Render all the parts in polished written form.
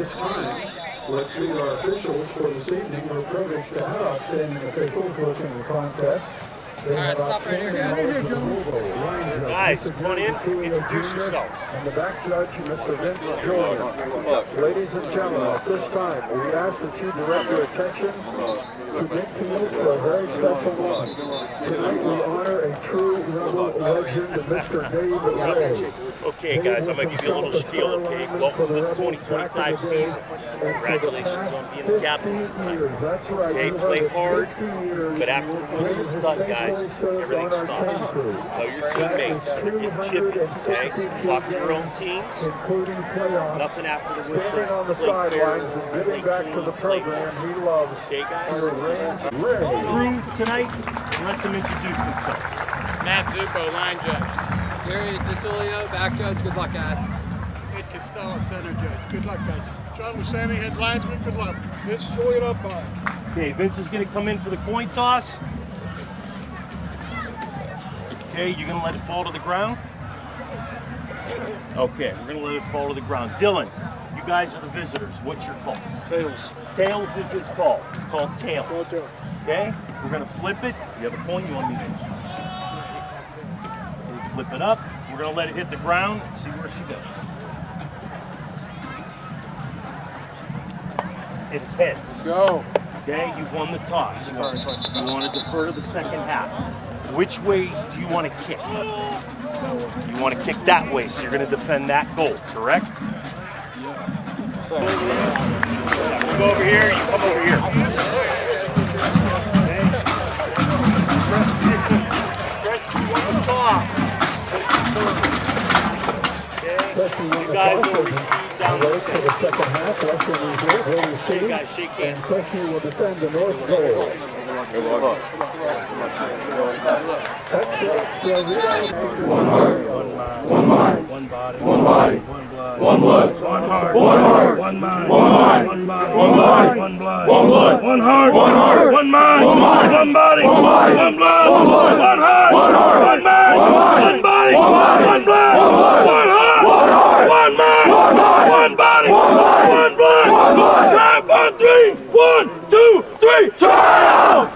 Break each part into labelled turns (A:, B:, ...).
A: this time, let's meet our officials for this evening. We're privileged to have outstanding officials working the contest.
B: Alright, stop right here,
C: guys. Come on in, introduce yourselves.
A: And the back judge, Mr. Vince Jordan. Ladies and gentlemen, at this time, we ask that you direct your attention to midfield for a very special moment. Tonight we honor a true Rebel legend, Mr. Dave Ray.
C: Okay, guys, I'm going to give you a little spiel, okay? Welcome to the 2025 season. Congratulations on being the captain this time. Okay, play hard, but after the whistle's done, guys, everything stops. Tell your teammates that they're getting chippy, okay? Talk to your own teams. Nothing after the whistle. Play fair, play clean, play hard. Okay, guys? Through tonight, let them introduce themselves.
B: Matt Zupo, line judge. Gary DiTulio, back judge. Good luck, guys.
D: Ed Costello, center judge. Good luck, guys. John Musani, head linesman. Good luck. Vince Sawyer umpire.
C: Okay, Vince is going to come in for the coin toss. Okay, you're going to let it fall to the ground? Okay, we're going to let it fall to the ground. Dylan, you guys are the visitors. What's your call?
D: Tails.
C: Tails is his call. It's called tails.
D: Tails.
C: Okay, we're going to flip it. You have a coin, you want me to use? Flip it up. We're going to let it hit the ground and see where she goes. It's heads.
D: Go.
C: Okay, you've won the toss. You want to defer to the second half. Which way do you want to kick? You want to kick that way, so you're going to defend that goal, correct? Yeah. We'll go over here, you come over here. Press you on the top. Okay, you guys will receive down the center. Okay, guys, shake hands.
A: Freshie will defend the north goal.
C: One heart, one mind, one body, one body, one blood, one blood, one heart, one heart, one mind, one mind, one body, one blood, one blood, one blood, one heart, one heart, one mind, one mind, one body, one body, one blood, one blood, one heart, one heart, one mind, one body, one blood, one heart, one heart, one mind, one body, one blood, one blood. Time for 3. 1, 2, 3. Triumph!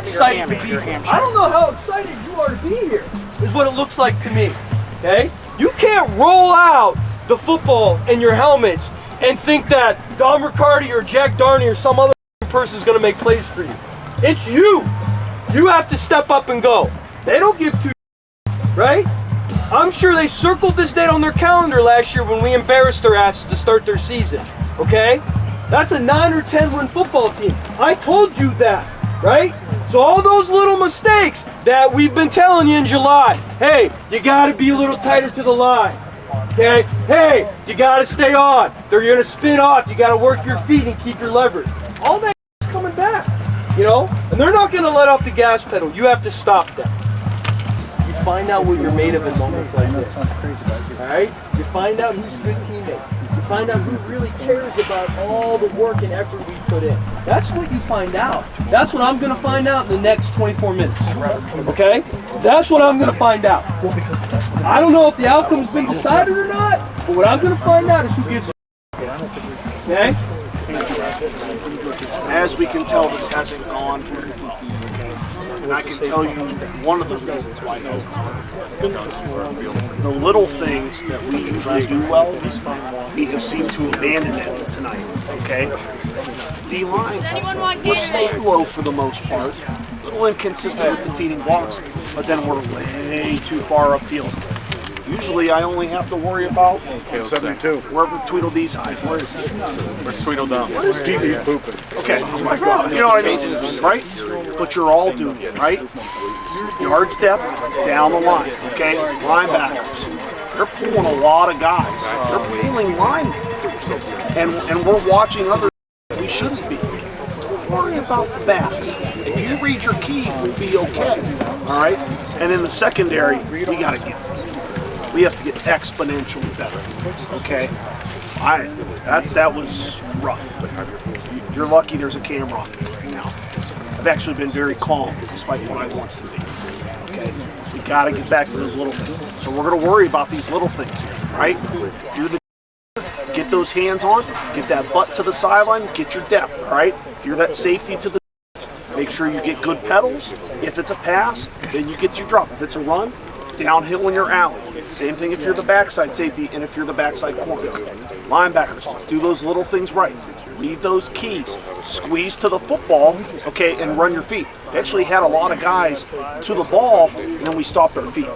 E: Excited to be here. I don't know how excited you are to be here, is what it looks like to me, okay? You can't roll out the football in your helmets and think that Don Riccardi or Jack Darney or some other person is going to make plays for you. It's you. You have to step up and go. They don't give two, right? I'm sure they circled this date on their calendar last year when we embarrassed their asses to start their season, okay? That's a 9 or 10 win football team. I told you that, right? So all those little mistakes that we've been telling you in July, hey, you got to be a little tighter to the line, okay? Hey, you got to stay on. They're going to spin off. You got to work your feet and keep your leverage. All that is coming back, you know? And they're not going to let off the gas pedal. You have to stop them. You find out what you're made of in moments like this, all right? You find out who's a good teammate. You find out who really cares about all the work and effort we put in. That's what you find out. That's what I'm going to find out in the next 24 minutes. Okay? That's what I'm going to find out. I don't know if the outcome's been decided or not, but what I'm going to find out is who gives a okay?
F: As we can tell, this hasn't gone. And I can tell you one of the reasons why no. The little things that we usually do well, we have seemed to abandon it tonight, okay? D-line, we're staying low for the most part. A little inconsistent with defeating blocks, but then we're way too far upfield. Usually I only have to worry about 72. Wherever Tweedledee's high. Where is he?
G: Where's Tweedledum?
F: What is he? He's pooping. Okay, you know what I mean? Right? But you're all doing it, right? Yard step, down the line, okay? Linebackers. They're pulling a lot of guys. They're pulling line. And we're watching others we shouldn't be. Don't worry about the backs. If you read your key, we'll be okay. All right? And in the secondary, we got to get. We have to get exponentially better. Okay? That was rough. You're lucky there's a camera on me right now. I've actually been very calm despite what I want to be. Okay? We got to get back to those little things. So we're going to worry about these little things here, right? If you're the get those hands on, get that butt to the sideline, get your depth, all right? If you're that safety to the make sure you get good pedals. If it's a pass, then you get your drop. If it's a run, Downhill in your alley. Same thing if you're the backside safety and if you're the backside corner. Linebackers, let's do those little things right. Read those keys. Squeeze to the football, okay, and run your feet. We actually had a lot of guys to the ball, and then we stopped our feet.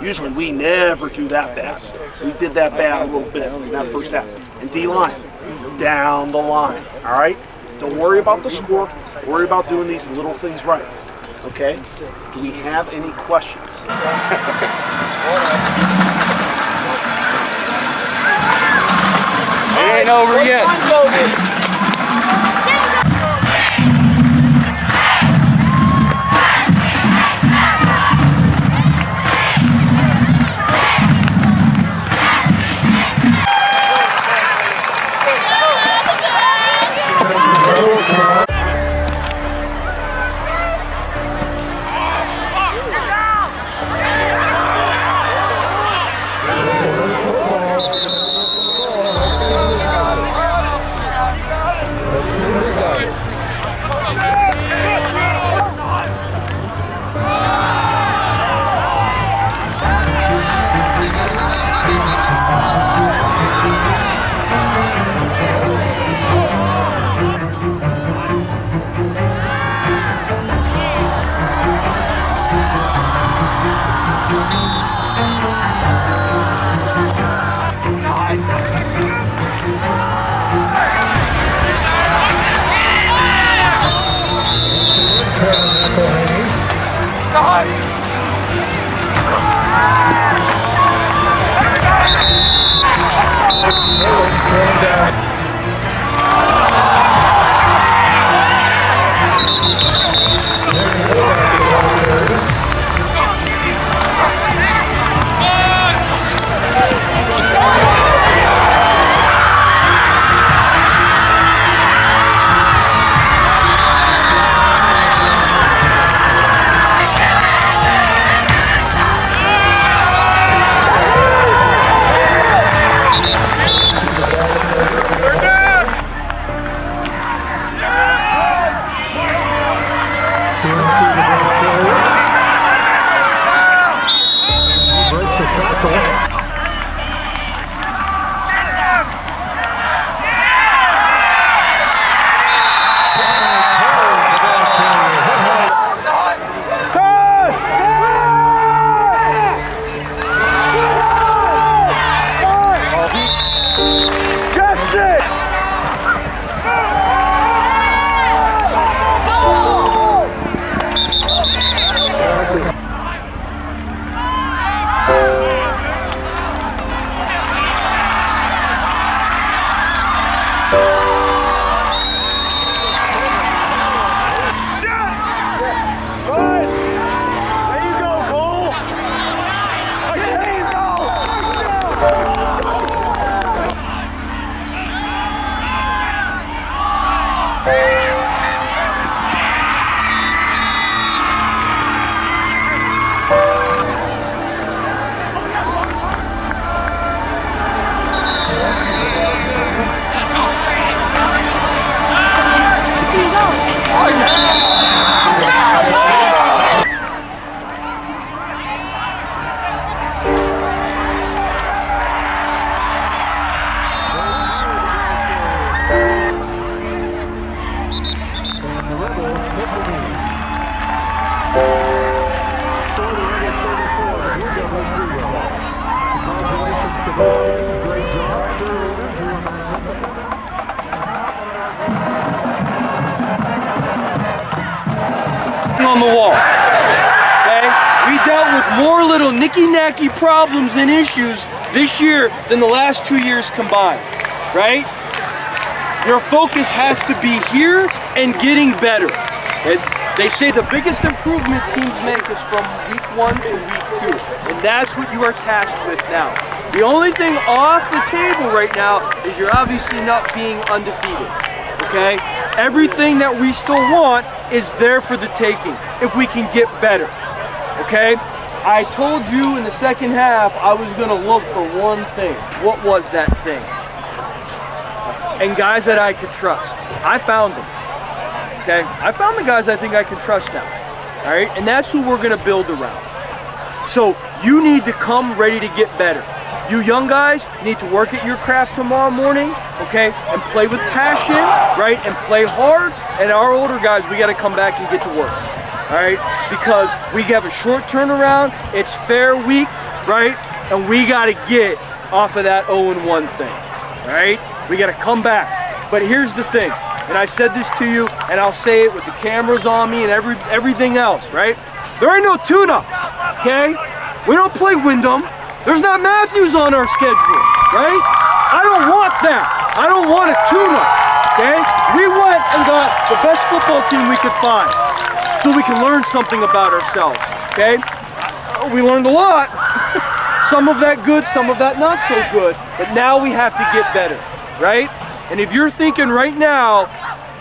F: Usually we never do that bad. We did that bad a little bit in that first half. And D-line, down the line, all right? Don't worry about the score. Worry about doing these little things right, okay? Do we have any questions?
B: It ain't over yet.
E: On the wall, okay? We dealt with more little nicky-nacky problems and issues this year than the last 2 years combined, right? Your focus has to be here and getting better. They say the biggest improvement teams make is from week 1 to week 2, and that's what you are tasked with now. The only thing off the table right now is you're obviously not being undefeated, okay? Everything that we still want is there for the taking if we can get better, okay? I told you in the second half I was going to look for one thing. What was that thing? And guys that I could trust. I found them, okay? I found the guys I think I can trust now, all right? And that's who we're going to build around. So You need to come ready to get better. You young guys need to work at your craft tomorrow morning, okay? And play with passion, right? And play hard. And our older guys, we got to come back and get to work, all right? Because we have a short turnaround. It's fair week, right? And we got to get off of that 0-1 thing, all right? We got to come back. But here's the thing, and I said this to you, and I'll say it with the cameras on me and everything else, right? There ain't no tune-ups, okay? We don't play Wyndham. There's not Matthews on our schedule, right? I don't want that. I don't want a tune-up, okay? We went and got the best football team we could find so we can learn something about ourselves, okay? We learned a lot. Some of that good, some of that not so good, but now we have to get better, right? And if you're thinking right now,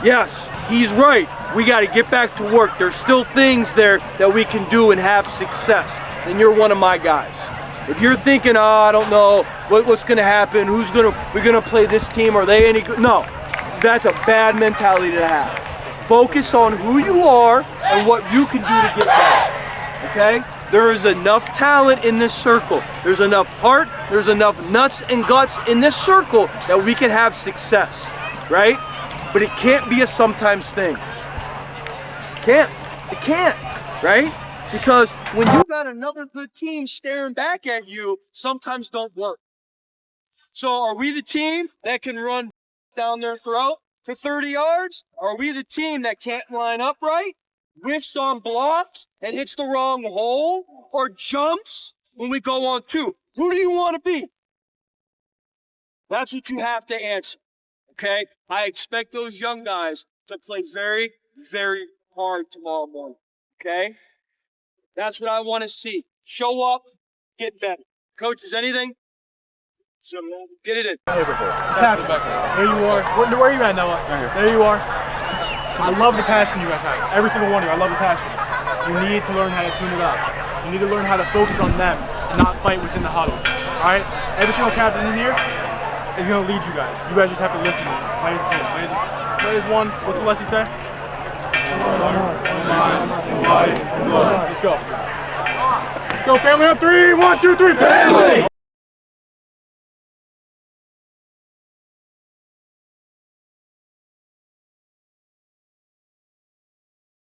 E: yes, he's right, we got to get back to work. There's still things there that we can do and have success, then you're one of my guys. If you're thinking, oh, I don't know what's going to happen, we're going to play this team, are they any good? No, that's a bad mentality to have. Focus on who you are and what you can do to get better, okay? There is enough talent in this circle. There's enough heart, there's enough nuts and guts in this circle that we can have success, right? But it can't be a sometimes thing. It can't, right? Because when you got another good team staring back at you, sometimes don't work. So are we the team that can run down their throat for 30 yards? Are we the team that can't line up right, whiffs on blocks and hits the wrong hole, or jumps when we go on 2? Who do you want to be? That's what you have to answer, okay? I expect those young guys to play very, very hard tomorrow morning, okay? That's what I want to see. Show up, get better. Coaches, anything? So get it in.
C: There you are. Where are you at, Noah? Right here. There you are. I love the passion you guys have. Every single one of you, I love the passion. You need to learn how to tune it up. You need to learn how to focus on them and not fight within the huddle. All right? Every single captain in here is going to lead you guys. You guys just have to listen to them. Play as a team. Play as one. What's Leslie say? Let's go. Let's go, family on 3. 1, 2, 3, family!